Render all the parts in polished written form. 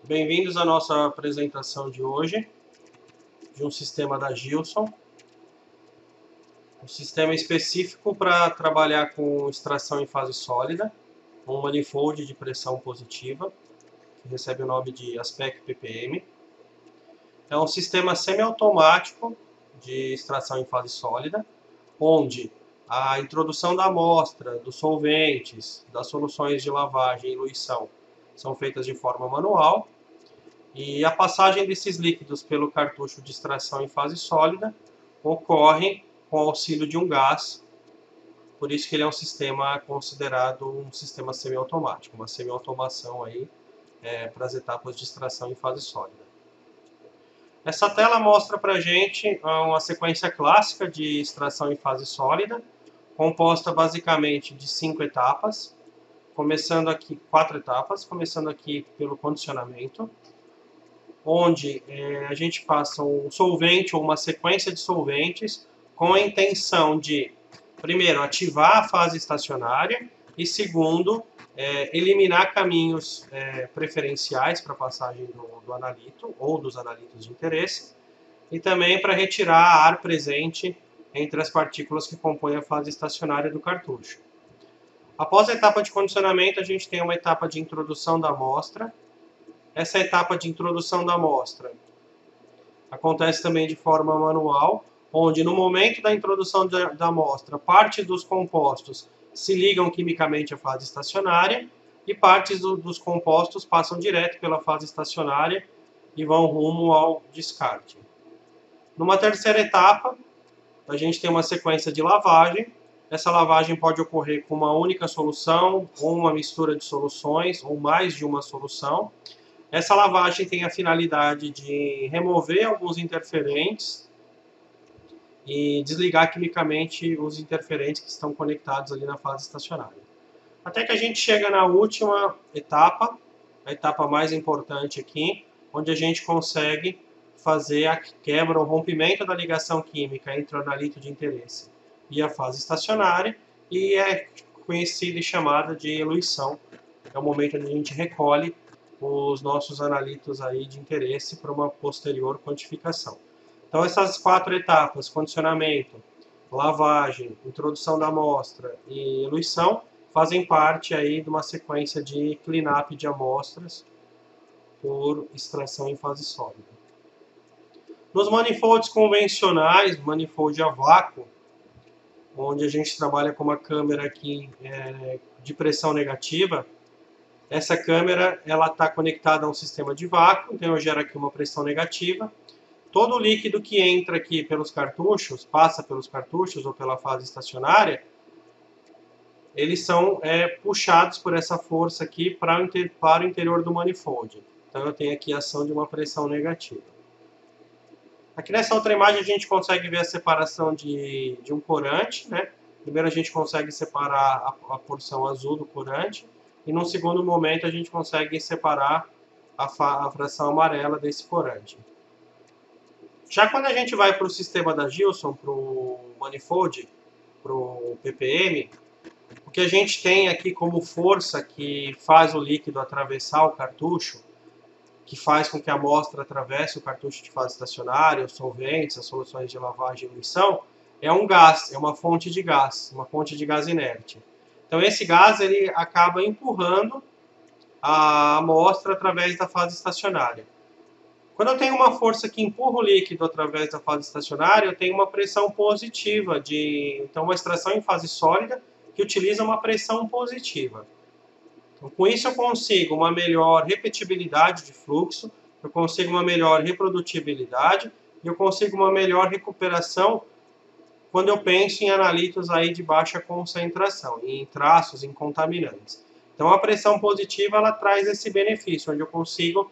Bem-vindos à nossa apresentação de hoje, de um sistema da Gilson. Um sistema específico para trabalhar com extração em fase sólida, um manifold de pressão positiva, que recebe o nome de Aspec PPM. É um sistema semiautomático de extração em fase sólida, onde a introdução da amostra, dos solventes, das soluções de lavagem e eluição são feitas de forma manual, e a passagem desses líquidos pelo cartucho de extração em fase sólida ocorre com auxílio de um gás, por isso que ele é um sistema considerado um sistema semiautomático, uma semiautomação aí para as etapas de extração em fase sólida. Essa tela mostra para a gente uma sequência clássica de extração em fase sólida, composta basicamente de 5 etapas, começando aqui, 4 etapas, começando aqui pelo condicionamento, onde a gente passa um solvente ou uma sequência de solventes com a intenção de, primeiro, ativar a fase estacionária e, segundo, eliminar caminhos preferenciais para a passagem do analito ou dos analitos de interesse e também para retirar ar presente entre as partículas que compõem a fase estacionária do cartucho. Após a etapa de condicionamento, a gente tem uma etapa de introdução da amostra. Essa etapa de introdução da amostra acontece também de forma manual, onde no momento da introdução da amostra, parte dos compostos se ligam quimicamente à fase estacionária e partes dos compostos passam direto pela fase estacionária e vão rumo ao descarte. Numa terceira etapa, a gente tem uma sequência de lavagem. Essa lavagem pode ocorrer com uma única solução, ou uma mistura de soluções, ou mais de uma solução. Essa lavagem tem a finalidade de remover alguns interferentes e desligar quimicamente os interferentes que estão conectados ali na fase estacionária. Até que a gente chega na última etapa, a etapa mais importante aqui, onde a gente consegue fazer a quebra, o rompimento da ligação química entre o analito de interesse e a fase estacionária, e é conhecida e chamada de eluição. É o momento onde a gente recolhe os nossos analitos aí de interesse para uma posterior quantificação. Então essas 4 etapas, condicionamento, lavagem, introdução da amostra e eluição, fazem parte aí de uma sequência de cleanup de amostras por extração em fase sólida. Nos manifolds convencionais, manifold a vácuo, onde a gente trabalha com uma câmera aqui de pressão negativa, essa câmera está conectada a um sistema de vácuo, então eu gero aqui uma pressão negativa. Todo o líquido que entra aqui pelos cartuchos, passa pelos cartuchos ou pela fase estacionária, eles são puxados por essa força aqui para o interior do manifold. Então eu tenho aqui a ação de uma pressão negativa. Aqui nessa outra imagem a gente consegue ver a separação de um corante, né? Primeiro a gente consegue separar a porção azul do corante, e num segundo momento a gente consegue separar a fração amarela desse corante. Já quando a gente vai para o sistema da Gilson, para o manifold, para o PPM, o que a gente tem aqui como força que faz o líquido atravessar o cartucho, que faz com que a amostra atravesse o cartucho de fase estacionária, os solventes, as soluções de lavagem e eluição, é um gás, é uma fonte de gás inerte. Então esse gás ele acaba empurrando a amostra através da fase estacionária. Quando eu tenho uma força que empurra o líquido através da fase estacionária, eu tenho uma pressão positiva, então uma extração em fase sólida que utiliza uma pressão positiva. Então, com isso eu consigo uma melhor repetibilidade de fluxo, eu consigo uma melhor reprodutibilidade e eu consigo uma melhor recuperação quando eu penso em analitos aí de baixa concentração, em traços, em contaminantes. Então a pressão positiva ela traz esse benefício, onde eu consigo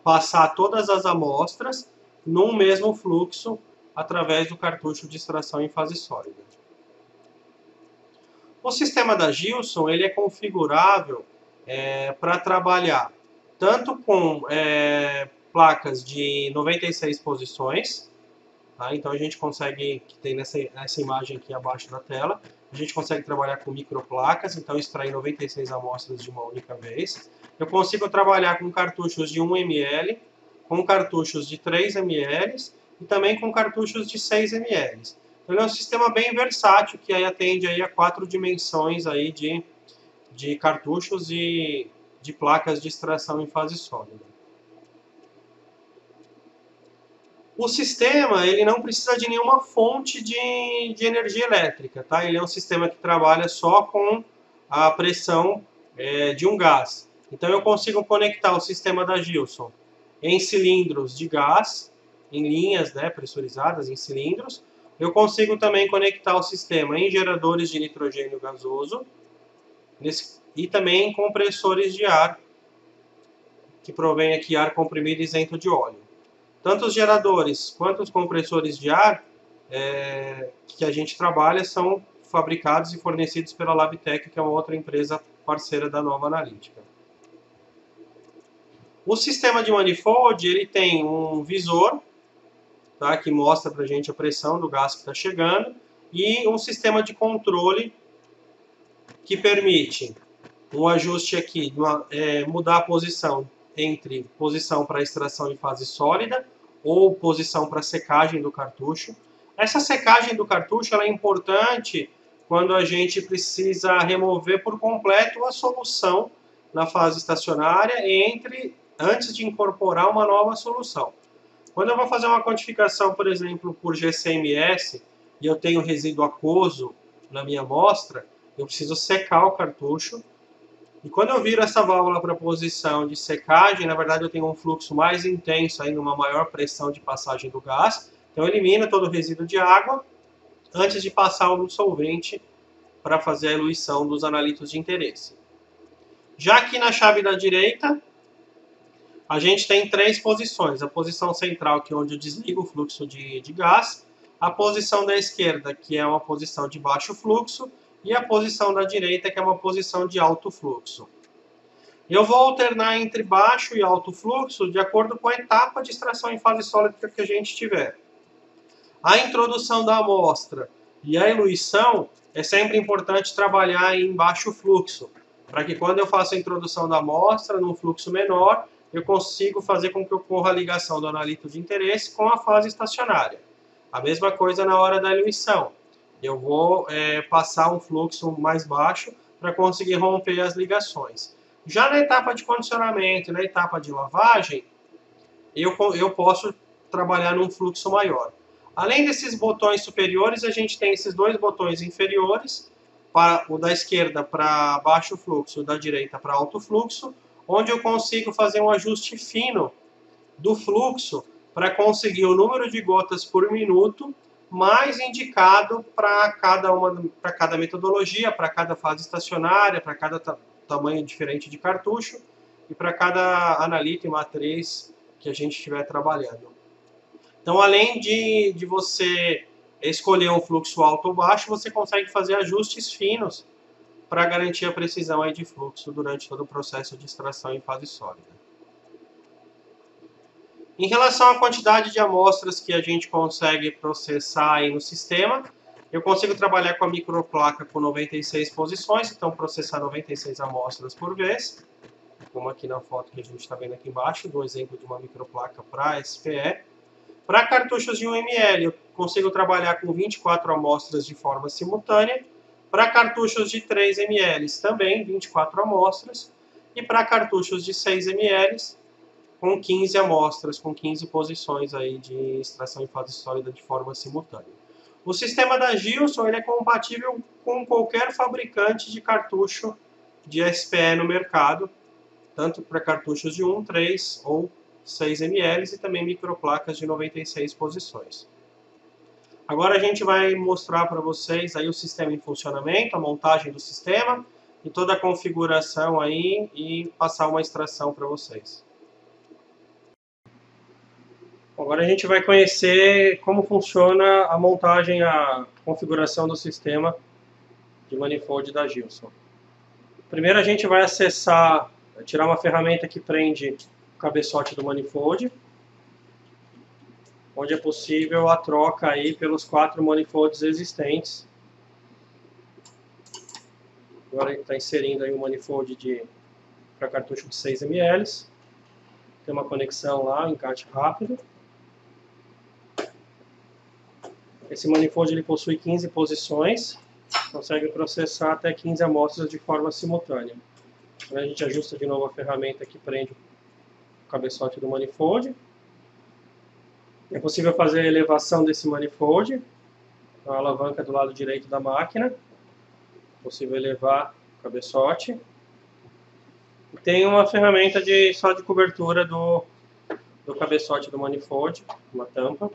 passar todas as amostras num mesmo fluxo através do cartucho de extração em fase sólida. O sistema da Gilson ele é configurável para trabalhar tanto com placas de 96 posições, tá? Então a gente consegue, que tem nessa imagem aqui abaixo da tela, a gente consegue trabalhar com microplacas, então extrair 96 amostras de uma única vez. Eu consigo trabalhar com cartuchos de 1 ml, com cartuchos de 3 ml e também com cartuchos de 6 ml. Então, ele é um sistema bem versátil, que aí atende aí a 4 dimensões aí de cartuchos e de placas de extração em fase sólida. O sistema ele não precisa de nenhuma fonte de energia elétrica, tá? Ele é um sistema que trabalha só com a pressão de um gás. Então eu consigo conectar o sistema da Gilson em cilindros de gás, em linhas, né, pressurizadas em cilindros. Eu consigo também conectar o sistema em geradores de nitrogênio gasoso e também em compressores de ar, que provém aqui ar comprimido isento de óleo. Tanto os geradores quanto os compressores de ar que a gente trabalha são fabricados e fornecidos pela Labtec, que é uma outra empresa parceira da Nova Analítica. O sistema de manifold ele tem um visor, tá, que mostra para a gente a pressão do gás que está chegando, e um sistema de controle que permite um ajuste aqui, mudar a posição entre posição para extração em fase sólida ou posição para secagem do cartucho. Essa secagem do cartucho ela é importante quando a gente precisa remover por completo a solução na fase estacionária antes de incorporar uma nova solução. Quando eu vou fazer uma quantificação, por exemplo, por GCMS, e eu tenho resíduo aquoso na minha amostra, eu preciso secar o cartucho. E quando eu viro essa válvula para a posição de secagem, na verdade eu tenho um fluxo mais intenso, aí numa maior pressão de passagem do gás. Então eu elimino todo o resíduo de água antes de passar um solvente para fazer a eluição dos analitos de interesse. Já aqui na chave da direita, a gente tem 3 posições. A posição central, que é onde eu desligo o fluxo de gás. A posição da esquerda, que é uma posição de baixo fluxo. E a posição da direita, que é uma posição de alto fluxo. Eu vou alternar entre baixo e alto fluxo de acordo com a etapa de extração em fase sólida que a gente tiver. A introdução da amostra e a eluição é sempre importante trabalhar em baixo fluxo, para que quando eu faço a introdução da amostra num fluxo menor, eu consigo fazer com que ocorra a ligação do analito de interesse com a fase estacionária. A mesma coisa na hora da eluição. Eu vou passar um fluxo mais baixo para conseguir romper as ligações. Já na etapa de condicionamento e na etapa de lavagem, eu posso trabalhar num fluxo maior. Além desses botões superiores, a gente tem esses 2 botões inferiores, o da esquerda para baixo fluxo, o da direita para alto fluxo, onde eu consigo fazer um ajuste fino do fluxo para conseguir o número de gotas por minuto mais indicado para cada metodologia, para cada fase estacionária, para cada tamanho diferente de cartucho e para cada analito e matriz que a gente estiver trabalhando. Então, além de você escolher um fluxo alto ou baixo, você consegue fazer ajustes finos para garantir a precisão aí de fluxo durante todo o processo de extração em fase sólida. Em relação à quantidade de amostras que a gente consegue processar aí no sistema, eu consigo trabalhar com a microplaca com 96 posições, então processar 96 amostras por vez, como aqui na foto que a gente está vendo aqui embaixo, do exemplo de uma microplaca para SPE. Para cartuchos de 1 ml, eu consigo trabalhar com 24 amostras de forma simultânea. Para cartuchos de 3 ml, também 24 amostras. E para cartuchos de 6 ml, com 15 amostras, com 15 posições aí de extração em fase sólida de forma simultânea. O sistema da Gilson ele é compatível com qualquer fabricante de cartucho de SPE no mercado, tanto para cartuchos de 1, 3 ou 6 ml e também microplacas de 96 posições. Agora a gente vai mostrar para vocês aí o sistema em funcionamento, a montagem do sistema e toda a configuração aí e passar uma extração para vocês. Agora a gente vai conhecer como funciona a montagem, a configuração do sistema de manifold da Gilson. Primeiro a gente vai tirar uma ferramenta que prende o cabeçote do manifold, onde é possível a troca aí pelos 4 manifolds existentes. Agora ele está inserindo aí um manifold de para cartucho de 6 ml. Tem uma conexão lá, um encaixe rápido. Esse manifold ele possui 15 posições, consegue processar até 15 amostras de forma simultânea. A gente ajusta de novo a ferramenta que prende o cabeçote do manifold. É possível fazer a elevação desse manifold, a alavanca do lado direito da máquina. É possível elevar o cabeçote. E tem uma ferramenta só de cobertura do cabeçote do manifold, uma tampa.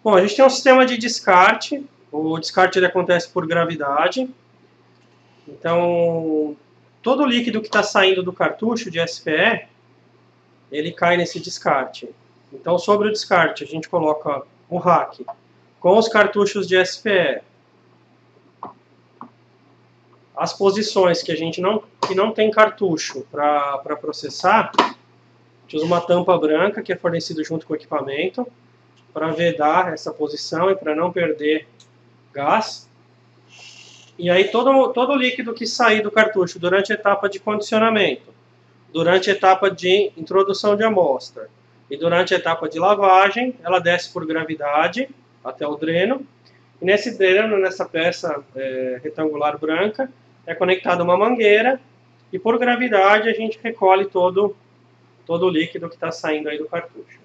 Bom, a gente tem um sistema de descarte. O descarte ele acontece por gravidade. Então, todo o líquido que está saindo do cartucho de SPE, ele cai nesse descarte. Então, sobre o descarte, a gente coloca o rack com os cartuchos de SPE. As posições que a gente não tem cartucho para processar, a gente usa uma tampa branca que é fornecida junto com o equipamento para vedar essa posição e para não perder gás. E aí todo o líquido que sair do cartucho durante a etapa de condicionamento, durante a etapa de introdução de amostra e durante a etapa de lavagem, ela desce por gravidade até o dreno. E nesse dreno, nessa peça retangular branca, é conectada uma mangueira e por gravidade a gente recolhe todo o líquido que está saindo aí do cartucho.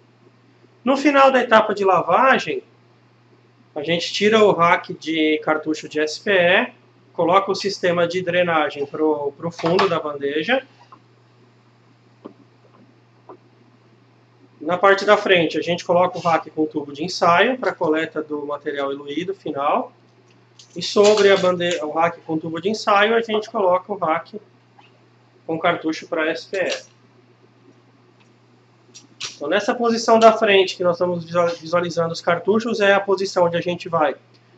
No final da etapa de lavagem, a gente tira o rack de cartucho de SPE, coloca o sistema de drenagem para o fundo da bandeja. Na parte da frente, a gente coloca o rack com tubo de ensaio para coleta do material eluído final. E sobre o rack com tubo de ensaio, a gente coloca o rack com cartucho para SPE. Então, nessa posição da frente que nós estamos visualizando os cartuchos, é a posição onde a gente vai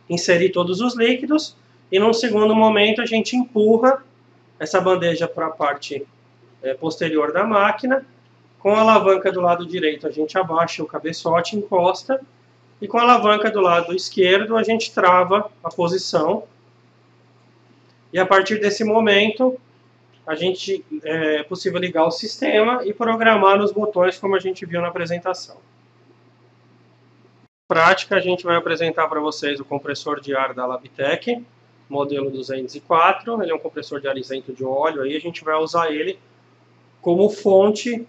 inserir todos os líquidos. E num segundo momento, a gente empurra essa bandeja para a parte posterior da máquina. Com a alavanca do lado direito, a gente abaixa o cabeçote, encosta. E com a alavanca do lado esquerdo, a gente trava a posição. E a partir desse momento, é possível ligar o sistema e programar nos botões como a gente viu na apresentação. Na prática, a gente vai apresentar para vocês o compressor de ar da Labtec, modelo 204. Ele é um compressor de ar isento de óleo. Aí a gente vai usar ele como fonte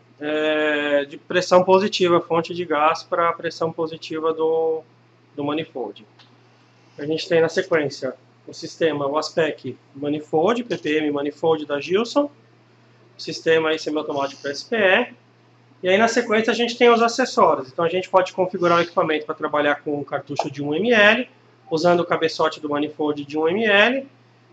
de pressão positiva, fonte de gás para a pressão positiva do manifold. A gente tem na sequência o sistema, o ASPEC Manifold, PPM Manifold da Gilson, o sistema semiautomático para SPE, e aí na sequência a gente tem os acessórios. Então a gente pode configurar o equipamento para trabalhar com um cartucho de 1 ml, usando o cabeçote do manifold de 1 ml,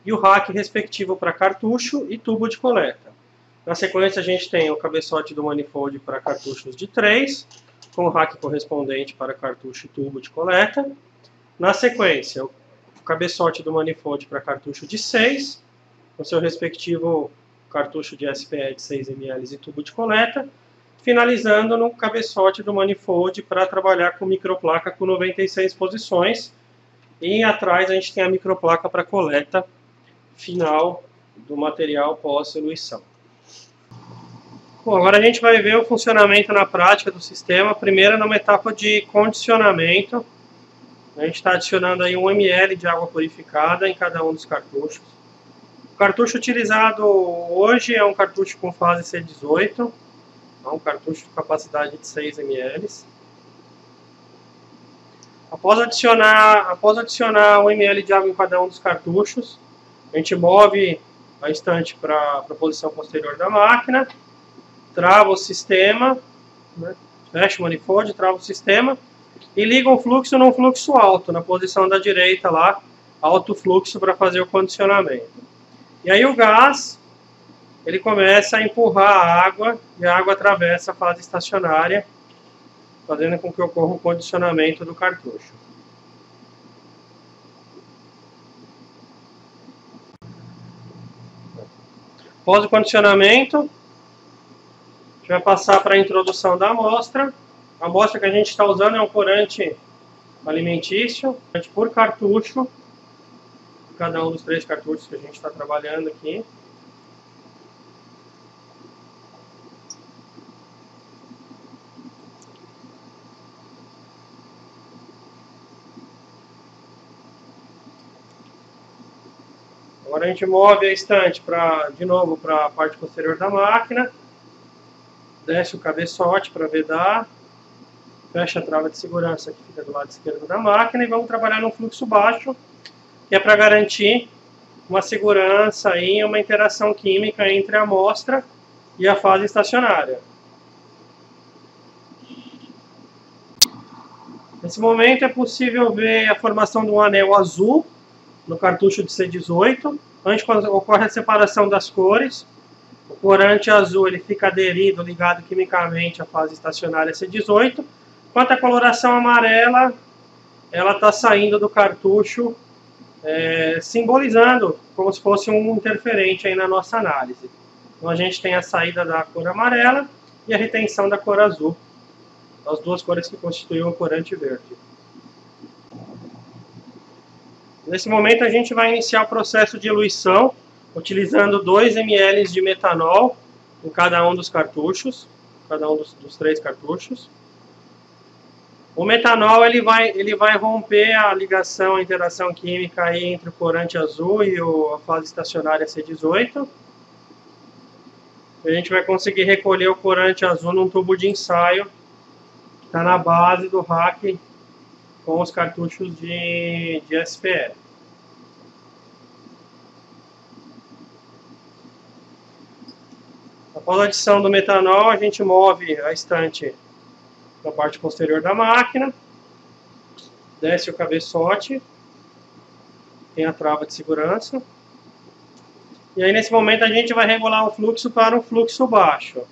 e o rack respectivo para cartucho e tubo de coleta. Na sequência a gente tem o cabeçote do manifold para cartuchos de 3, com o rack correspondente para cartucho e tubo de coleta. Na sequência, o cabeçote do manifold para cartucho de 6, com seu respectivo cartucho de SPE de 6 ml e tubo de coleta, finalizando no cabeçote do manifold para trabalhar com microplaca com 96 posições, e atrás a gente tem a microplaca para coleta final do material pós-eluição. Bom, agora a gente vai ver o funcionamento na prática do sistema, primeiro numa etapa de condicionamento. A gente está adicionando aí 1 ml de água purificada em cada um dos cartuchos. O cartucho utilizado hoje é um cartucho com fase C18, um cartucho de capacidade de 6 ml. Após adicionar 1 ml de água em cada um dos cartuchos, a gente move a estante para a posição posterior da máquina, trava o sistema, fecha o manifold, trava o sistema e liga o fluxo num fluxo alto, na posição da direita lá, alto fluxo para fazer o condicionamento. E aí o gás, ele começa a empurrar a água e a água atravessa a fase estacionária, fazendo com que ocorra o condicionamento do cartucho. Após o condicionamento, a gente vai passar para a introdução da amostra. A amostra que a gente está usando é um corante alimentício, por cartucho. cada um dos 3 cartuchos que a gente está trabalhando aqui. Agora a gente move a estante de novo para a parte posterior da máquina, desce o cabeçote para vedar, fecha a trava de segurança que fica do lado esquerdo da máquina e vamos trabalhar no fluxo baixo, que é para garantir uma segurança e uma interação química entre a amostra e a fase estacionária. Nesse momento é possível ver a formação de um anel azul no cartucho de C18, onde ocorre a separação das cores. O corante azul ele fica aderido, ligado quimicamente à fase estacionária C18, enquanto a coloração amarela ela está saindo do cartucho, simbolizando como se fosse um interferente aí na nossa análise. Então a gente tem a saída da cor amarela e a retenção da cor azul, as duas cores que constituem o corante verde. Nesse momento a gente vai iniciar o processo de eluição, utilizando 2 ml de metanol em cada um dos cartuchos, cada um dos 3 cartuchos. O metanol ele vai romper a ligação, a interação química aí entre o corante azul e a fase estacionária C18. A gente vai conseguir recolher o corante azul num tubo de ensaio que está na base do rack com os cartuchos de SPE. Após a adição do metanol, a gente move a estante na parte posterior da máquina, desce o cabeçote, tem a trava de segurança, e aí nesse momento a gente vai regular o fluxo para um fluxo baixo.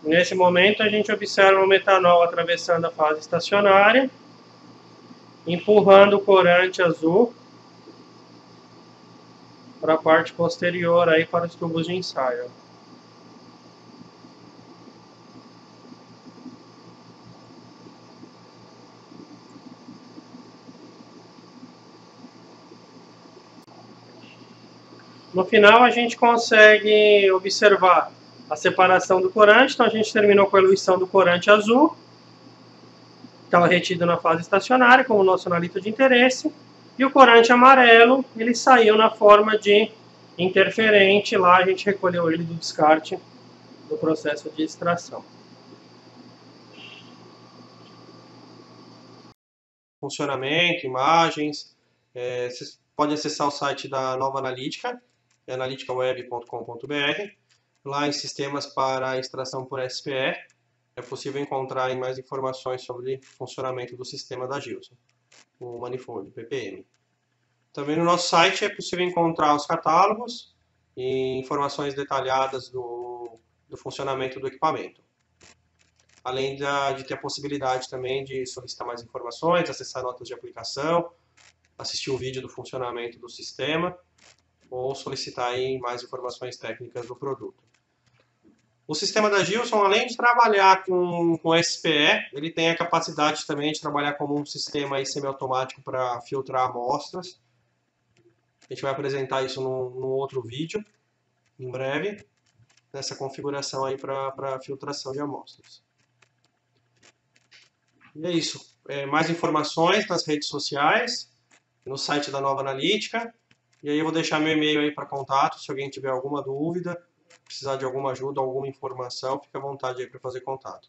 Nesse momento a gente observa o metanol atravessando a fase estacionária, empurrando o corante azul para a parte posterior aí para os tubos de ensaio. No final a gente consegue observar a separação do corante, então a gente terminou com a eluição do corante azul, estava retido na fase estacionária como o nosso analito de interesse, e o corante amarelo, ele saiu na forma de interferente, lá a gente recolheu ele do descarte do processo de extração. Funcionamento, imagens, vocês podem acessar o site da Nova Analítica, analyticaweb.com.br. Lá em sistemas para extração por SPE, é possível encontrar mais informações sobre o funcionamento do sistema da Gilson, o manifold PPM. Também no nosso site é possível encontrar os catálogos e informações detalhadas do funcionamento do equipamento. Além de ter a possibilidade também de solicitar mais informações, acessar notas de aplicação, assistir o vídeo do funcionamento do sistema ou solicitar aí mais informações técnicas do produto. O sistema da Gilson, além de trabalhar com SPE, ele tem a capacidade também de trabalhar como um sistema semiautomático para filtrar amostras. A gente vai apresentar isso num outro vídeo, em breve, nessa configuração aí para filtração de amostras. E é isso. Mais informações nas redes sociais, no site da Nova Analítica. E aí eu vou deixar meu e-mail aí para contato, se alguém tiver alguma dúvida, precisar de alguma ajuda, alguma informação, fique à vontade aí para fazer contato.